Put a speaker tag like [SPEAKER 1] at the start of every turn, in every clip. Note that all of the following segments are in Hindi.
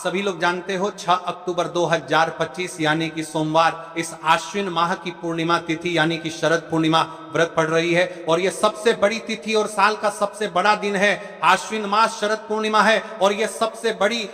[SPEAKER 1] सभी लोग जानते हो 6 अक्टूबर 2025 यानी कि सोमवार इस आश्विन माह की पूर्णिमा तिथि यानी कि शरद पूर्णिमा व्रत पड़ रही है और यह सबसे बड़ी तिथि और साल का सबसे बड़ा दिन है। आश्विन माह शरद पूर्णिमा है और यह सबसे बड़ी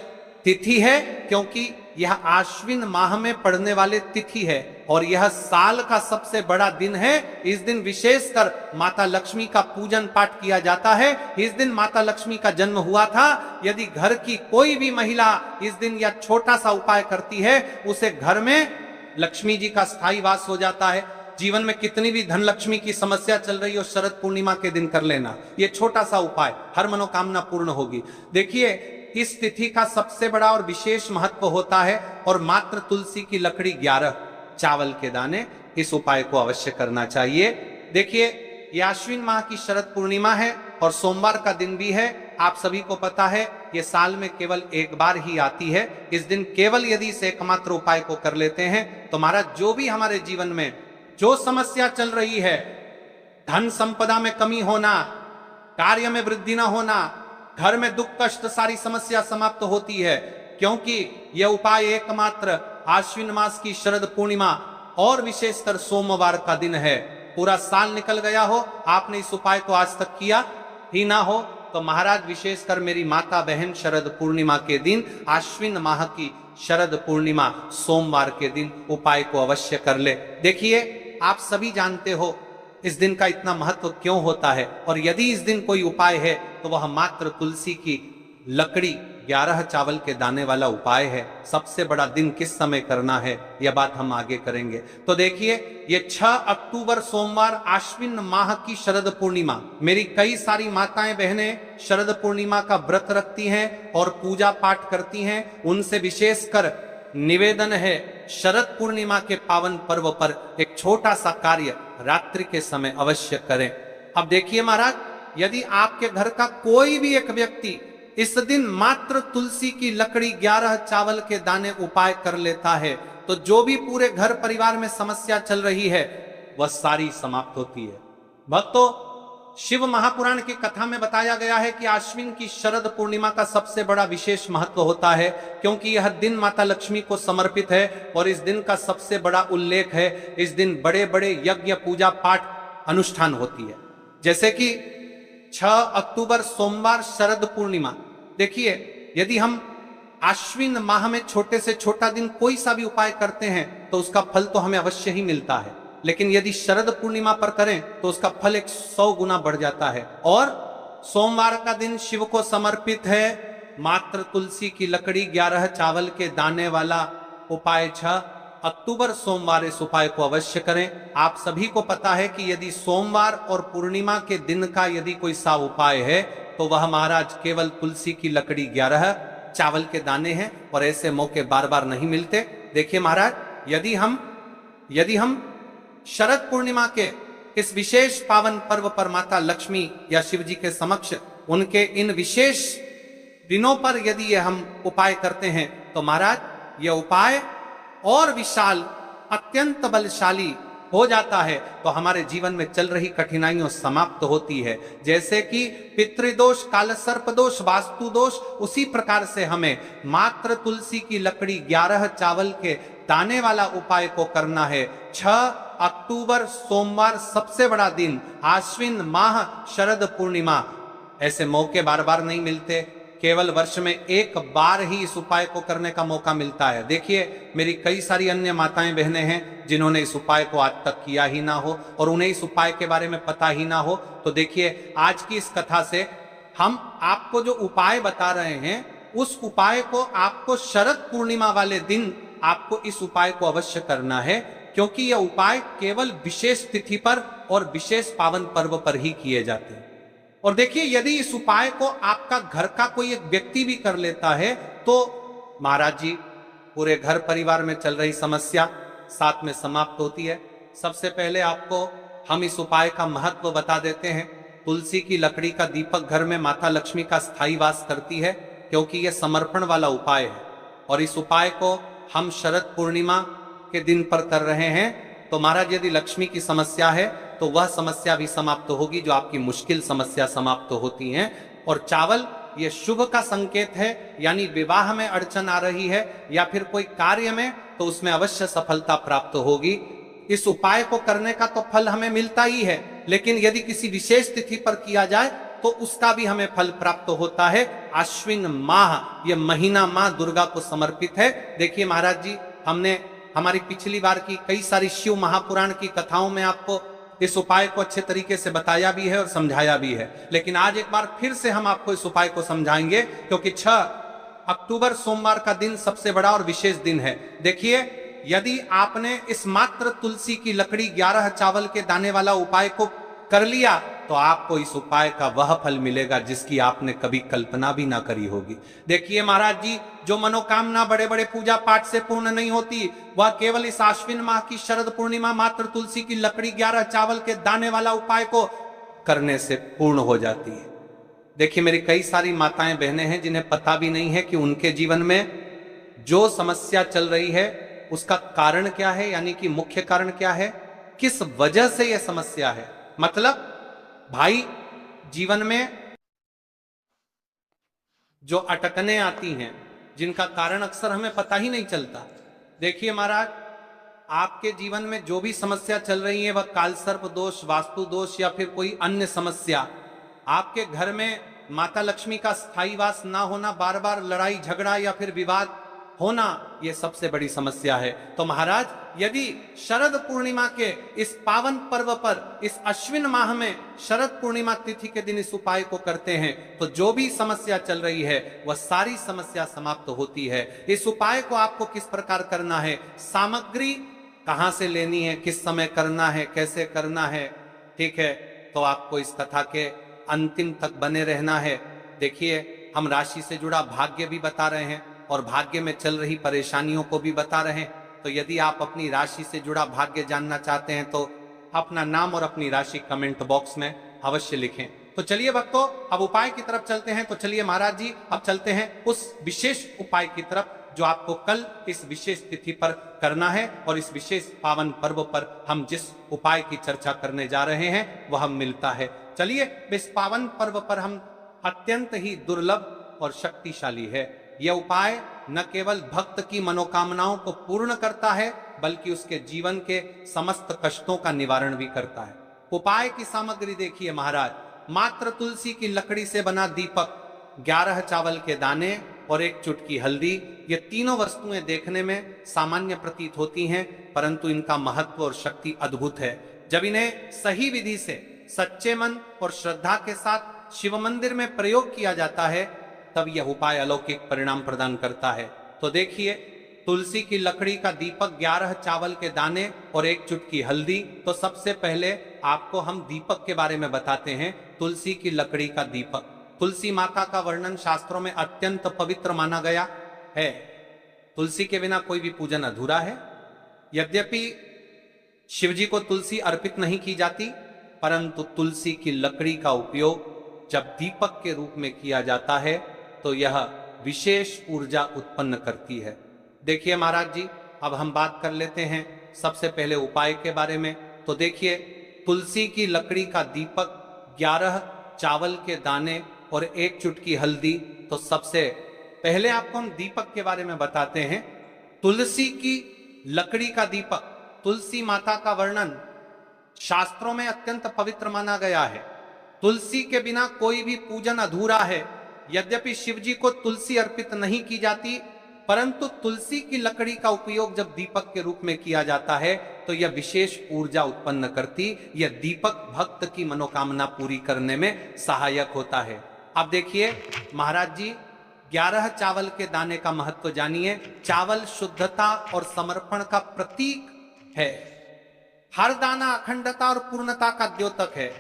[SPEAKER 1] तिथि है क्योंकि यह आश्विन माह में पड़ने वाले तिथि है और यह साल का सबसे बड़ा दिन है। इस दिन विशेषकर माता लक्ष्मी का पूजन पाठ किया जाता है। इस दिन माता लक्ष्मी का जन्म हुआ था। यदि घर की कोई भी महिला इस दिन यह छोटा सा उपाय करती है उसे घर में लक्ष्मी जी का स्थायी वास हो जाता है। जीवन में कितनी भी धन लक्ष्मी की समस्या चल रही हो शरद पूर्णिमा के दिन कर लेना, यह छोटा सा उपाय, हर मनोकामना पूर्ण होगी। देखिए इस तिथि का सबसे बड़ा और विशेष महत्व होता है और मात्र तुलसी की लकड़ी 11 चावल के दाने, इस उपाय को अवश्य करना चाहिए। देखिए ये आश्विन माह की शरद पूर्णिमा है और सोमवार का दिन भी है। आप सभी को पता है ये साल में केवल एक बार ही आती है। इस दिन केवल यदि इस एकमात्र उपाय को कर लेते हैं तो महाराज जो भी हमारे जीवन में जो समस्या चल रही है, धन संपदा में कमी होना, कार्य में वृद्धि न होना, घर में दुख कष्ट, सारी समस्या समाप्त होती है क्योंकि यह उपाय एकमात्र आश्विन मास की शरद पूर्णिमा और विशेषकर सोमवार का दिन है। पूरा साल निकल गया हो, आपने इस उपाय को आज तक किया ही ना हो तो महाराज विशेषकर मेरी माता बहन शरद पूर्णिमा के दिन, आश्विन माह की शरद पूर्णिमा सोमवार के दिन उपाय को अवश्य कर ले। देखिए आप सभी जानते हो इस दिन का इतना महत्व क्यों होता है और यदि इस दिन कोई उपाय है तो वह मात्र तुलसी की लकड़ी 11 चावल के दाने वाला उपाय है। सबसे बड़ा दिन किस समय करना है यह बात हम आगे करेंगे। तो देखिए ये 6 अक्टूबर सोमवार आश्विन माह की शरद पूर्णिमा, मेरी कई सारी माताएं बहनें शरद पूर्णिमा का व्रत रखती हैं और पूजा पाठ करती हैं। उनसे विशेषकर निवेदन है शरद पूर्णिमा के पावन पर्व पर एक छोटा सा कार्य रात्रि के समय अवश्य करें। अब देखिए महाराज, यदि आपके घर का कोई भी एक व्यक्ति इस दिन मात्र तुलसी की लकड़ी 11 चावल के दाने उपाय कर लेता है तो जो भी पूरे घर परिवार में समस्या चल रही है वह सारी समाप्त होती है। भक्तों, शिव महापुराण की कथा में बताया गया है कि आश्विन की शरद पूर्णिमा का सबसे बड़ा विशेष महत्व होता है क्योंकि यह दिन माता लक्ष्मी को समर्पित है और इस दिन का सबसे बड़ा उल्लेख है। इस दिन बड़े बड़े यज्ञ पूजा पाठ अनुष्ठान होती है। जैसे कि 6 अक्टूबर सोमवार शरद पूर्णिमा, देखिए यदि हम आश्विन माह में छोटे से छोटा दिन कोई सा भी उपाय करते हैं तो उसका फल तो हमें अवश्य ही मिलता है, लेकिन यदि शरद पूर्णिमा पर करें तो उसका फल 100 गुना बढ़ जाता है। और सोमवार का दिन शिव को समर्पित है। मात्र तुलसी की लकड़ी 11 चावल के दाने वाला उपाय 6 अक्टूबर सोमवार इस उपाय को अवश्य करें। आप सभी को पता है कि यदि सोमवार और पूर्णिमा के दिन का यदि कोई सा उपाय है तो वह महाराज केवल तुलसी की लकड़ी 11 चावल के दाने हैं और ऐसे मौके बार बार नहीं मिलते। देखिए महाराज, यदि हम शरद पूर्णिमा के इस विशेष पावन पर्व पर माता लक्ष्मी या शिव जी के समक्ष उनके इन विशेष दिनों पर यदि ये हम उपाय करते हैं तो महाराज यह उपाय और विशाल, अत्यंत बलशाली हो जाता है तो हमारे जीवन में चल रही कठिनाइयों समाप्त होती है। जैसे कि पितृदोष, काल सर्प दोष, वास्तु दोष, उसी प्रकार से हमें मात्र तुलसी की लकड़ी 11 चावल के दाने वाला उपाय को करना है। 6 अक्टूबर सोमवार सबसे बड़ा दिन, आश्विन माह शरद पूर्णिमा, ऐसे मौके बार बार नहीं मिलते, केवल वर्ष में एक बार ही इस उपाय को करने का मौका मिलता है। देखिए मेरी कई सारी अन्य माताएं बहनें हैं जिन्होंने इस उपाय को आज तक किया ही ना हो और उन्हें इस उपाय के बारे में पता ही ना हो। तो देखिए आज की इस कथा से हम आपको जो उपाय बता रहे हैं उस उपाय को आपको शरद पूर्णिमा वाले दिन आपको इस उपाय को अवश्य करना है क्योंकि यह उपाय केवल विशेष तिथि पर और विशेष पावन पर्व पर ही किए जाते हैं। और देखिए यदि इस उपाय को आपका घर का कोई एक व्यक्ति भी कर लेता है तो महाराज जी पूरे घर परिवार में चल रही समस्या साथ में समाप्त होती है। सबसे पहले आपको हम इस उपाय का महत्व बता देते हैं। तुलसी की लकड़ी का दीपक घर में माता लक्ष्मी का स्थायी वास करती है क्योंकि यह समर्पण वाला उपाय है और इस उपाय को हम शरद पूर्णिमा के दिन पर कर रहे हैं तो महाराज यदि लक्ष्मी की समस्या है तो वह समस्या भी समाप्त होगी जो आपकी मुश्किल समस्या समाप्त होती हैं। और चावल यह शुभ का संकेत है, यानी विवाह में अड़चन आ रही है या फिर कोई कार्य में, तो उसमें अवश्य सफलता प्राप्त होगी। इस उपाय को करने का तो फल हमें मिलता ही है, लेकिन यदि किसी विशेष तिथि पर किया जाए तो उसका भी हमें फल प्राप्त होता है। आश्विन माह, यह महीना मां दुर्गा को समर्पित है। देखिए महाराज जी, हमने हमारी पिछली बार की कई सारी शिव महापुराण की कथाओं में आपको इस उपाय को अच्छे तरीके से बताया भी है और समझाया भी है, लेकिन आज एक बार फिर से हम आपको इस उपाय को समझाएंगे, क्योंकि 6 अक्टूबर सोमवार का दिन सबसे बड़ा और विशेष दिन है। देखिए, यदि आपने इस मात्र तुलसी की लकड़ी 11 चावल के दाने वाला उपाय को कर लिया तो आपको इस उपाय का वह फल मिलेगा जिसकी आपने कभी कल्पना भी ना करी होगी। देखिए महाराज जी, जो मनोकामना बड़े बड़े पूजा पाठ से पूर्ण नहीं होती, वह केवल इस आश्विन माह की शरद पूर्णिमा मात्र तुलसी की लकड़ी 11 चावल के दाने वाला उपाय को करने से पूर्ण हो जाती है। देखिए, मेरी कई सारी माताएं बहनें हैं जिन्हें पता भी नहीं है कि उनके जीवन में जो समस्या चल रही है उसका कारण क्या है, यानी कि मुख्य कारण क्या है, किस वजह से यह समस्या है। मतलब भाई, जीवन में जो अटकने आती हैं, जिनका कारण अक्सर हमें पता ही नहीं चलता। देखिए महाराज, आपके जीवन में जो भी समस्या चल रही है, वह कालसर्प दोष, वास्तु दोष या फिर कोई अन्य समस्या, आपके घर में माता लक्ष्मी का स्थायी वास ना होना, बार बार लड़ाई झगड़ा या फिर विवाद होना, यह सबसे बड़ी समस्या है। तो महाराज, यदि शरद पूर्णिमा के इस पावन पर्व पर, इस अश्विन माह में शरद पूर्णिमा तिथि के दिन इस उपाय को करते हैं तो जो भी समस्या चल रही है वह सारी समस्या समाप्त होती है। इस उपाय को आपको किस प्रकार करना है, सामग्री कहां से लेनी है, किस समय करना है, कैसे करना है, ठीक है, तो आपको इस कथा के अंतिम तक बने रहना है। देखिए, हम राशि से जुड़ा भाग्य भी बता रहे हैं और भाग्य में चल रही परेशानियों को भी बता रहे हैं। तो यदि आप अपनी राशि से जुड़ा भाग्य जानना चाहते हैं तो अपना नाम और अपनी राशि कमेंट बॉक्स में अवश्य लिखें। तो चलिए भक्तों, अब उपाय की तरफ चलते हैं। तो चलिए महाराज जी, अब चलते हैं उस विशेष उपाय की तरफ जो आपको कल इस विशेष तिथि पर करना है, और इस विशेष पावन पर्व पर हम जिस उपाय की चर्चा करने जा रहे हैं वह मिलता है। चलिए, इस पावन पर्व पर हम अत्यंत ही दुर्लभ और शक्तिशाली है। यह उपाय न केवल भक्त की मनोकामनाओं को पूर्ण करता है, बल्कि उसके जीवन के समस्त कष्टों का निवारण भी करता है। उपाय की सामग्री देखिए महाराज, मात्र तुलसी की लकड़ी से बना दीपक, 11 चावल के दाने और 1 चुटकी हल्दी। ये तीनों वस्तुएं देखने में सामान्य प्रतीत होती हैं, परंतु इनका महत्व और शक्ति अद्भुत है। जब इन्हें सही विधि से, सच्चे मन और श्रद्धा के साथ शिव मंदिर में प्रयोग किया जाता है, तब यह उपाय अलौकिक परिणाम प्रदान करता है। तो देखिए, तुलसी की लकड़ी का दीपक, 11 चावल के दाने और 1 चुटकी हल्दी। तो सबसे पहले आपको हम दीपक के बारे में बताते हैं। तुलसी की लकड़ी का दीपक, तुलसी माता का वर्णन शास्त्रों में अत्यंत पवित्र माना गया है। तुलसी के बिना कोई भी पूजन अधूरा है। यद्यपि शिवजी को तुलसी अर्पित नहीं की जाती, परंतु तुलसी की लकड़ी का उपयोग जब दीपक के रूप में किया जाता है तो यह विशेष ऊर्जा उत्पन्न करती है। देखिए महाराज जी, अब हम बात कर लेते हैं सबसे पहले उपाय के बारे में। तो देखिए, तुलसी की लकड़ी का दीपक, 11 चावल के दाने और 1 चुटकी हल्दी। तो सबसे पहले आपको हम दीपक के बारे में बताते हैं। तुलसी की लकड़ी का दीपक, तुलसी माता का वर्णन शास्त्रों में अत्यंत पवित्र माना गया है। तुलसी के बिना कोई भी पूजन अधूरा है। यद्यपि शिवजी को तुलसी अर्पित नहीं की जाती, परंतु तुलसी की लकड़ी का उपयोग जब दीपक के रूप में किया जाता है तो यह विशेष ऊर्जा उत्पन्न करती, यह दीपक भक्त की मनोकामना पूरी करने में सहायक होता है। अब देखिए महाराज जी, 11 चावल के दाने का महत्व जानिए। चावल शुद्धता और समर्पण का प्रतीक है। हर दाना अखंडता और पूर्णता का द्योतक है।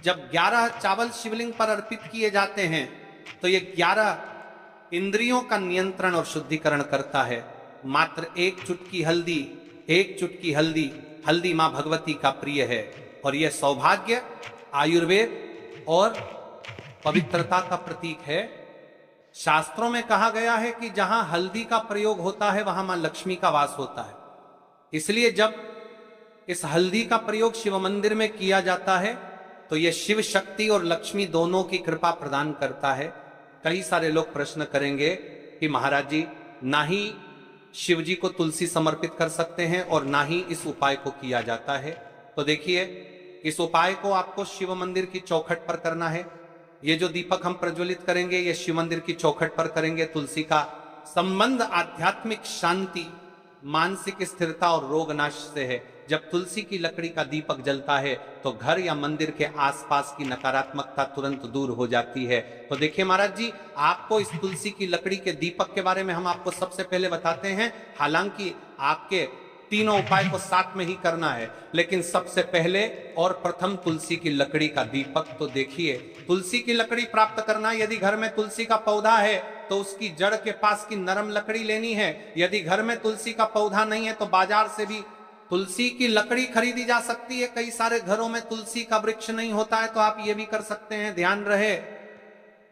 [SPEAKER 1] जब 11 चावल शिवलिंग पर अर्पित किए जाते हैं तो ये 11 इंद्रियों का नियंत्रण और शुद्धिकरण करता है। मात्र 1 चुटकी हल्दी, 1 चुटकी हल्दी, हल्दी मां भगवती का प्रिय है और यह सौभाग्य, आयुर्वेद और पवित्रता का प्रतीक है। शास्त्रों में कहा गया है कि जहां हल्दी का प्रयोग होता है वहां मां लक्ष्मी का वास होता है। इसलिए जब इस हल्दी का प्रयोग शिव मंदिर में किया जाता है तो यह शिव शक्ति और लक्ष्मी दोनों की कृपा प्रदान करता है। कई सारे लोग प्रश्न करेंगे कि महाराज जी, ना ही शिव जी को तुलसी समर्पित कर सकते हैं और ना ही इस उपाय को किया जाता है। तो देखिए, इस उपाय को आपको शिव मंदिर की चौखट पर करना है। ये जो दीपक हम प्रज्वलित करेंगे ये शिव मंदिर की चौखट पर करेंगे। तुलसी का संबंध आध्यात्मिक शांति, मानसिक स्थिरता और रोग नाश से है। जब तुलसी की लकड़ी का दीपक जलता है तो घर या मंदिर के आसपास की नकारात्मकता तुरंत दूर हो जाती है। तो देखिए महाराज जी, आपको इस तुलसी की लकड़ी के दीपक के बारे में हम आपको सबसे पहले बताते हैं। हालांकि आपके तीनों उपाय को साथ में ही करना है, लेकिन सबसे पहले और प्रथम तुलसी की लकड़ी का दीपक। तो देखिए, तुलसी की लकड़ी प्राप्त करना, यदि घर में तुलसी का पौधा है तो उसकी जड़ के पास की नरम लकड़ी लेनी है। यदि घर में तुलसी का पौधा नहीं है तो बाजार से भी तुलसी की लकड़ी खरीदी जा सकती है। कई सारे घरों में तुलसी का वृक्ष नहीं होता है, तो आप ये भी कर सकते हैं। ध्यान रहे,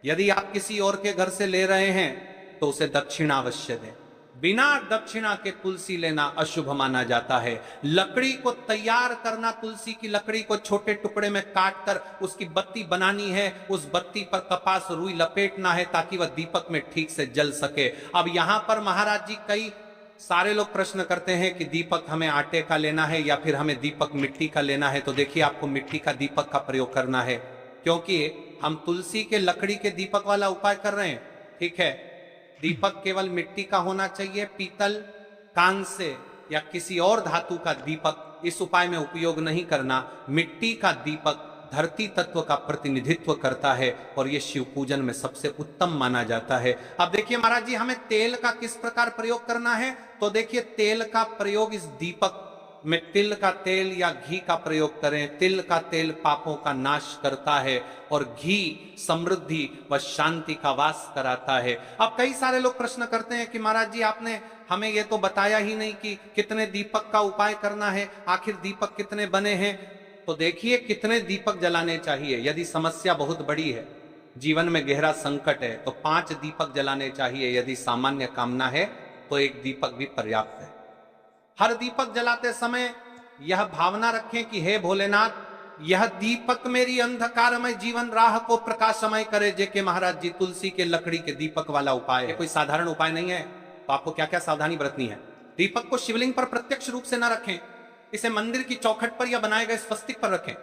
[SPEAKER 1] यदि आप किसी और के घर से ले रहे हैं तो उसे दक्षिणा अवश्य दें। बिना दक्षिणा के तुलसी लेना अशुभ माना जाता है। लकड़ी को तैयार करना, तुलसी की लकड़ी को छोटे टुकड़े में काट कर उसकी बत्ती बनानी है। उस बत्ती पर कपास रुई लपेटना है ताकि वह दीपक में ठीक से जल सके। अब यहां पर महाराज जी, कई सारे लोग प्रश्न करते हैं कि दीपक हमें आटे का लेना है या फिर हमें दीपक मिट्टी का लेना है। तो देखिए, आपको मिट्टी का दीपक का प्रयोग करना है, क्योंकि हम तुलसी के लकड़ी के दीपक वाला उपाय कर रहे हैं। ठीक है, दीपक केवल मिट्टी का होना चाहिए। पीतल, कांस्य या किसी और धातु का दीपक इस उपाय में उपयोग नहीं करना। मिट्टी का दीपक धरती तत्व का प्रतिनिधित्व करता है और यह शिव पूजन में सबसे उत्तम माना जाता है। अब देखिए महाराज जी, हमें तेल का किस प्रकार प्रयोग करना है। तो देखिए, तेल का प्रयोग इस दीपक में तिल का तेल या घी का प्रयोग करें। तिल का तेल पापों का नाश करता है और घी समृद्धि व शांति का वास कराता है। अब कई सारे लोग प्रश्न करते हैं कि महाराज जी, आपने हमें ये तो बताया ही नहीं कि कितने दीपक का उपाय करना है, आखिर दीपक कितने बने हैं। तो देखिए, कितने दीपक जलाने चाहिए। यदि समस्या बहुत बड़ी है, जीवन में गहरा संकट है, तो 5 दीपक जलाने चाहिए। यदि सामान्य कामना है तो 1 दीपक भी पर्याप्त है। हर दीपक जलाते समय यह भावना रखें कि हे भोलेनाथ, यह दीपक मेरी अंधकारमय जीवन राह को प्रकाशमय करे। जेके महाराज जी, तुलसी के लकड़ी के दीपक वाला उपाय है, कोई साधारण उपाय नहीं है। तो आपको क्या क्या सावधानी बरतनी है। दीपक को शिवलिंग पर प्रत्यक्ष रूप से न रखें, इसे मंदिर की चौखट पर या बनाए गए स्वस्तिक पर रखें।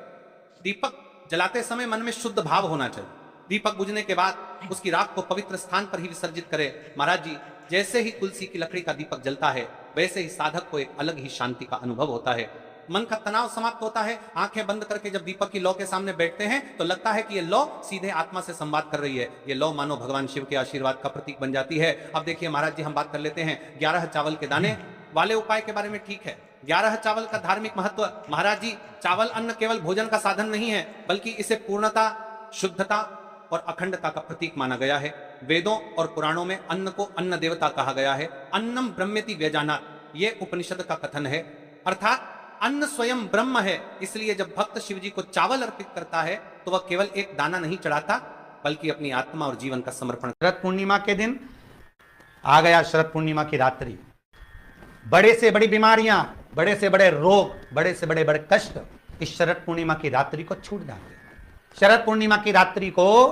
[SPEAKER 1] दीपक जलाते समय मन में शुद्ध भाव होना चाहिए। दीपक बुझने के बाद उसकी राख को पवित्र स्थान पर ही विसर्जित करें। महाराज जी, जैसे ही तुलसी की लकड़ी का दीपक जलता है, वैसे ही साधक को एक अलग ही शांति का अनुभव होता है। मन का तनाव समाप्त होता है। आंखें बंद करके जब दीपक की लौ के सामने बैठते हैं तो लगता है कि ये लौ सीधे आत्मा से संवाद कर रही है। ये लौ मानो भगवान शिव के आशीर्वाद का प्रतीक बन जाती है। अब देखिए महाराज जी, हम बात कर लेते हैं 11 चावल के दाने वाले उपाय के बारे में। ठीक है, 11 चावल का धार्मिक महत्व। महाराज जी, चावल अन्न केवल भोजन का साधन नहीं है, बल्कि इसे पूर्णता, शुद्धता और अखंडता का प्रतीक माना गया है। वेदों और पुराणों में अन्न को अन्न देवता कहा गया है। अन्नम ब्रह्मेति व्यजानात्, ये उपनिषद का कथन है। अर्थात अन्न स्वयं ब्रह्म है। इसलिए जब भक्त शिव जी को चावल अर्पित करता है तो वह केवल एक दाना नहीं चढ़ाता, बल्कि अपनी आत्मा और जीवन का समर्पण।
[SPEAKER 2] शरद पूर्णिमा के दिन आ गया, शरद पूर्णिमा की रात्रि। बड़े से बड़ी बीमारियां, बड़े से बड़े रोग, बड़े से बड़े बड़े कष्ट इस शरद पूर्णिमा की रात्रि को छूट जाते हैं। शरद पूर्णिमा की रात्रि को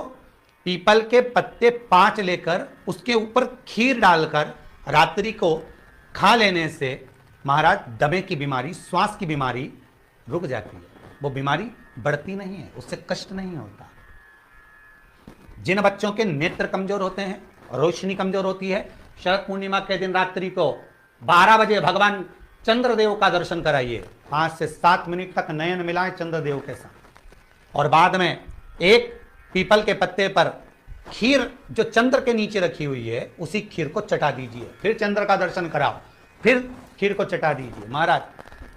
[SPEAKER 2] पीपल के पत्ते 5 लेकर उसके ऊपर खीर डालकर रात्रि को खा लेने से महाराज दमे की बीमारी, श्वास की बीमारी रुक जाती है। वो बीमारी बढ़ती नहीं है, उससे कष्ट नहीं होता। जिन बच्चों के नेत्र कमजोर होते हैं, रोशनी कमजोर होती है, शरद पूर्णिमा के दिन रात्रि को 12 बजे भगवान चंद्रदेव का दर्शन कराइए। 5 से 7 मिनट तक नयन मिलाएं चंद्रदेव के साथ, और बाद में एक पीपल के पत्ते पर खीर जो चंद्र के नीचे रखी हुई है, उसी खीर को चटा दीजिए। फिर चंद्र का दर्शन कराओ, फिर खीर को चटा दीजिए। महाराज,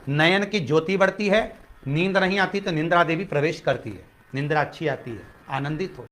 [SPEAKER 2] नयन की ज्योति बढ़ती है। नींद नहीं आती तो निंद्रा देवी प्रवेश करती है, निंद्रा अच्छी आती है, आनंदित हो।